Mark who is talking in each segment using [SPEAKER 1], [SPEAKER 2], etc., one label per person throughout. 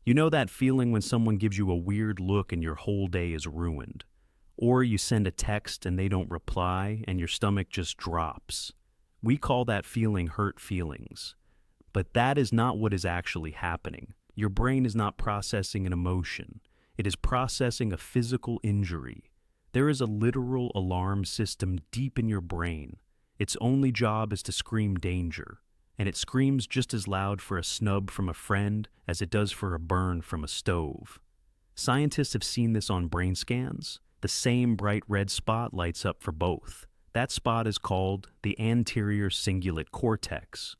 [SPEAKER 1] You know that feeling when someone gives you a weird look and your whole day is ruined? Or you send a text and they don't reply and your stomach just drops. We call that feeling hurt feelings. But that is not what is actually happening. Your brain is not processing an emotion. It is processing a physical injury. There is a literal alarm system deep in your brain. Its only job is to scream danger. And it screams just as loud for a snub from a friend as it does for a burn from a stove. Scientists have seen this on brain scans. The same bright red spot lights up for both. That spot is called the anterior cingulate cortex.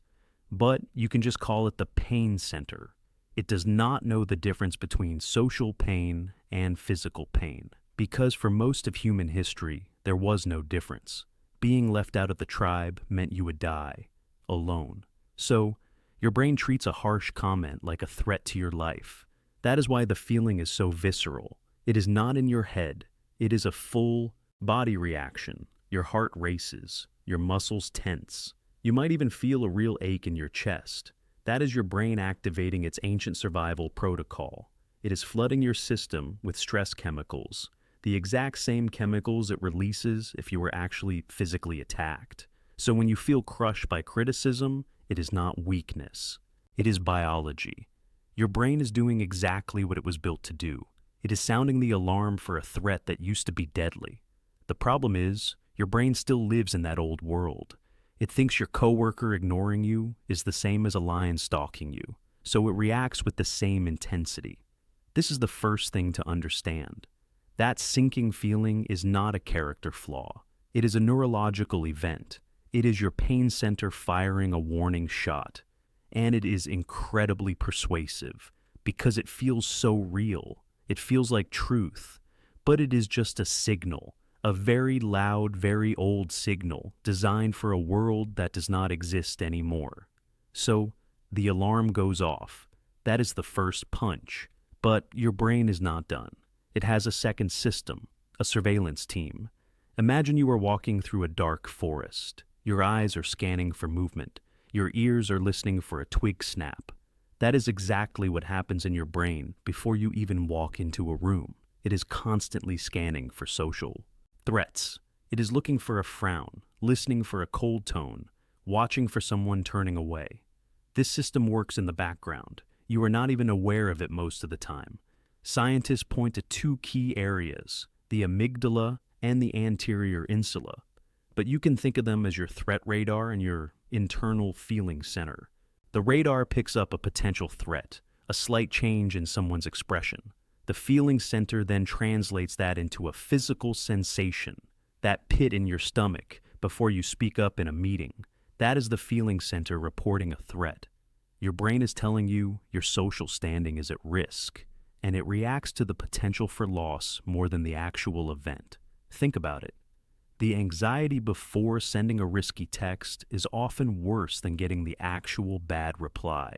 [SPEAKER 1] But you can just call it the pain center. It does not know the difference between social pain and physical pain, because for most of human history, there was no difference. Being left out of the tribe meant you would die, alone. So, your brain treats a harsh comment like a threat to your life. That is why the feeling is so visceral. It is not in your head. It is a full body reaction. Your heart races. Your muscles tense. You might even feel a real ache in your chest. That is your brain activating its ancient survival protocol. It is flooding your system with stress chemicals, the exact same chemicals it releases if you were actually physically attacked. So when you feel crushed by criticism, it is not weakness. It is biology. Your brain is doing exactly what it was built to do. It is sounding the alarm for a threat that used to be deadly. The problem is, your brain still lives in that old world. It thinks your coworker ignoring you is the same as a lion stalking you, so it reacts with the same intensity. This is the first thing to understand. That sinking feeling is not a character flaw. It is a neurological event. It is your pain center firing a warning shot. And it is incredibly persuasive because it feels so real. It feels like truth. But it is just a signal, a very loud, very old signal designed for a world that does not exist anymore. So, the alarm goes off. That is the first punch. But your brain is not done. It has a second system, a surveillance team. Imagine you are walking through a dark forest. Your eyes are scanning for movement. Your ears are listening for a twig snap. That is exactly what happens in your brain before you even walk into a room. It is constantly scanning for social threats. It is looking for a frown, listening for a cold tone, watching for someone turning away. This system works in the background. You are not even aware of it most of the time. Scientists point to two key areas, the amygdala and the anterior insula. But you can think of them as your threat radar and your internal feeling center. The radar picks up a potential threat, a slight change in someone's expression. The feeling center then translates that into a physical sensation, that pit in your stomach before you speak up in a meeting. That is the feeling center reporting a threat. Your brain is telling you your social standing is at risk, and it reacts to the potential for loss more than the actual event. Think about it. The anxiety before sending a risky text is often worse than getting the actual bad reply.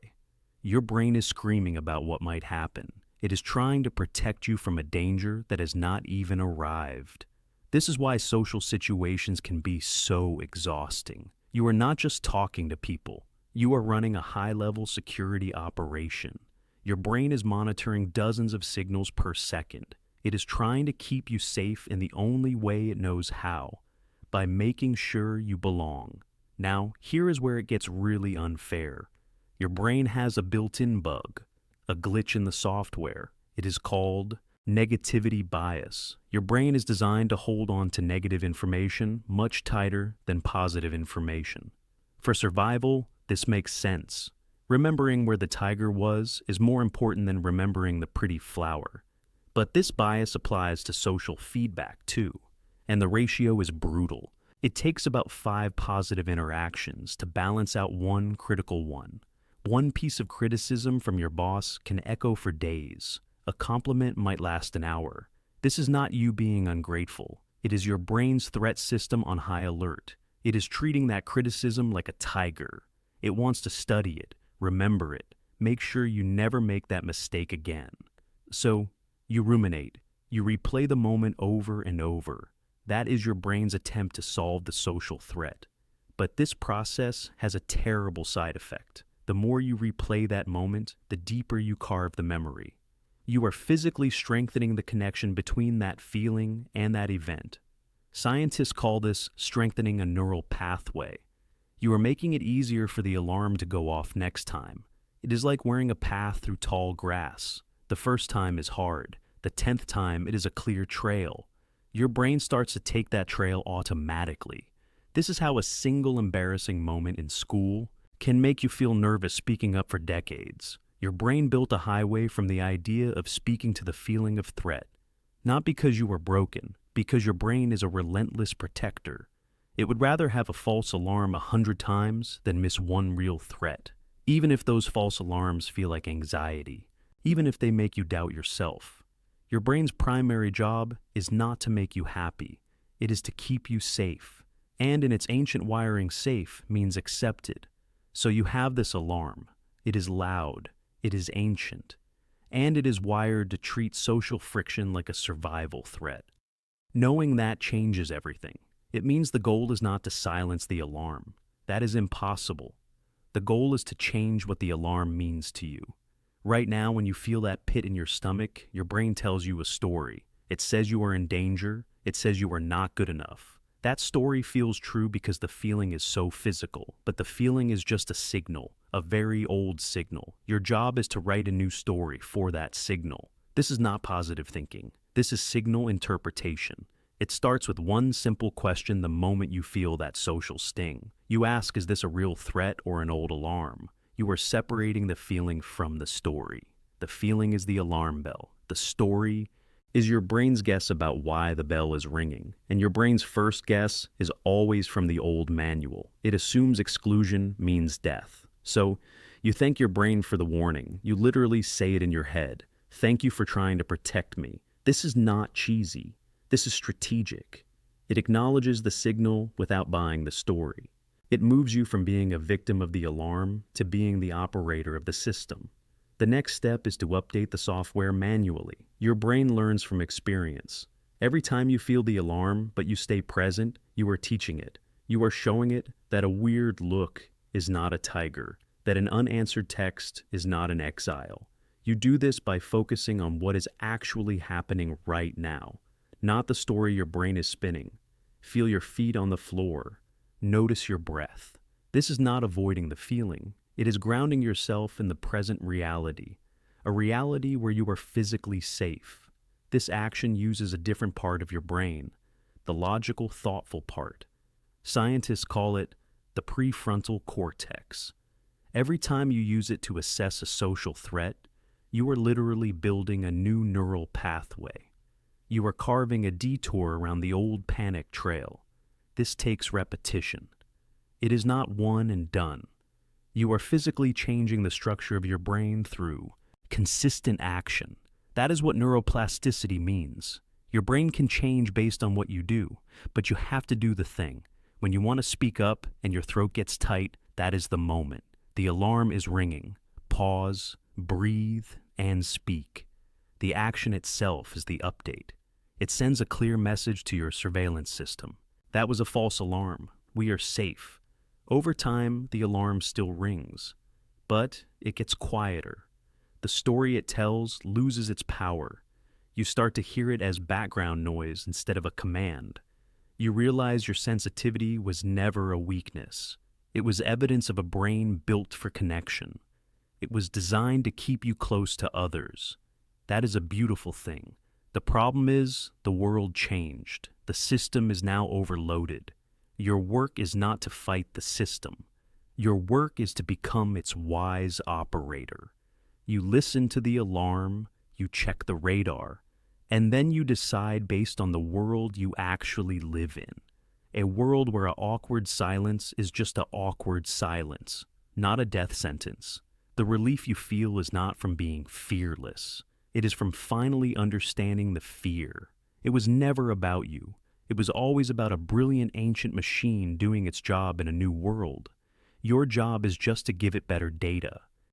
[SPEAKER 1] Your brain is screaming about what might happen. It is trying to protect you from a danger that has not even arrived. This is why social situations can be so exhausting. You are not just talking to people. You are running a high-level security operation. Your brain is monitoring dozens of signals per second. It is trying to keep you safe in the only way it knows how, by making sure you belong. Now, here is where it gets really unfair. Your brain has a built-in bug, a glitch in the software. It is called negativity bias. Your brain is designed to hold on to negative information much tighter than positive information. For survival, this makes sense. Remembering where the tiger was is more important than remembering the pretty flower. But this bias applies to social feedback too, and the ratio is brutal. It takes about 5 positive interactions to balance out one critical one. One piece of criticism from your boss can echo for days. A compliment might last an hour. This is not you being ungrateful. It is your brain's threat system on high alert. It is treating that criticism like a tiger. It wants to study it, remember it, make sure you never make that mistake again. So, you ruminate. You replay the moment over and over. That is your brain's attempt to solve the social threat. But this process has a terrible side effect. The more you replay that moment, the deeper you carve the memory. You are physically strengthening the connection between that feeling and that event. Scientists call this strengthening a neural pathway. You are making it easier for the alarm to go off next time. It is like wearing a path through tall grass. The first time is hard. The 10th time, it is a clear trail. Your brain starts to take that trail automatically. This is how a single embarrassing moment in school can make you feel nervous speaking up for decades. Your brain built a highway from the idea of speaking to the feeling of threat. Not because you were broken, because your brain is a relentless protector. It would rather have a false alarm 100 times than miss one real threat, even if those false alarms feel like anxiety, even if they make you doubt yourself. Your brain's primary job is not to make you happy. It is to keep you safe. And in its ancient wiring, safe means accepted. So you have this alarm. It is loud. It is ancient. And it is wired to treat social friction like a survival threat. Knowing that changes everything. It means the goal is not to silence the alarm. That is impossible. The goal is to change what the alarm means to you. Right now, when you feel that pit in your stomach, your brain tells you a story. It says you are in danger. It says you are not good enough. That story feels true because the feeling is so physical, but the feeling is just a signal, a very old signal. Your job is to write a new story for that signal. This is not positive thinking. This is signal interpretation. It starts with one simple question the moment you feel that social sting. You ask, is this a real threat or an old alarm? You are separating the feeling from the story. The feeling is the alarm bell. The story is your brain's guess about why the bell is ringing. And your brain's first guess is always from the old manual. It assumes exclusion means death. So you thank your brain for the warning. You literally say it in your head. Thank you for trying to protect me. This is not cheesy. This is strategic. It acknowledges the signal without buying the story. It moves you from being a victim of the alarm to being the operator of the system. The next step is to update the software manually. Your brain learns from experience. Every time you feel the alarm, but you stay present, you are teaching it. You are showing it that a weird look is not a tiger, that an unanswered text is not an exile. You do this by focusing on what is actually happening right now, not the story your brain is spinning. Feel your feet on the floor. Notice your breath. This is not avoiding the feeling. It is grounding yourself in the present reality, a reality where you are physically safe. This action uses a different part of your brain, the logical, thoughtful part. Scientists call it the prefrontal cortex. Every time you use it to assess a social threat, you are literally building a new neural pathway. You are carving a detour around the old panic trail. This takes repetition. It is not one and done. You are physically changing the structure of your brain through consistent action. That is what neuroplasticity means. Your brain can change based on what you do, but you have to do the thing. When you want to speak up and your throat gets tight, that is the moment. The alarm is ringing. Pause, breathe, and speak. The action itself is the update. It sends a clear message to your surveillance system. That was a false alarm. We are safe. Over time, the alarm still rings, but it gets quieter. The story it tells loses its power. You start to hear it as background noise instead of a command. You realize your sensitivity was never a weakness. It was evidence of a brain built for connection. It was designed to keep you close to others. That is a beautiful thing. The problem is, the world changed. The system is now overloaded. Your work is not to fight the system. Your work is to become its wise operator. You listen to the alarm, you check the radar, and then you decide based on the world you actually live in. A world where an awkward silence is just an awkward silence, not a death sentence. The relief you feel is not from being fearless. It is from finally understanding the fear. It was never about you. It was always about a brilliant ancient machine doing its job in a new world. Your job is just to give it better data.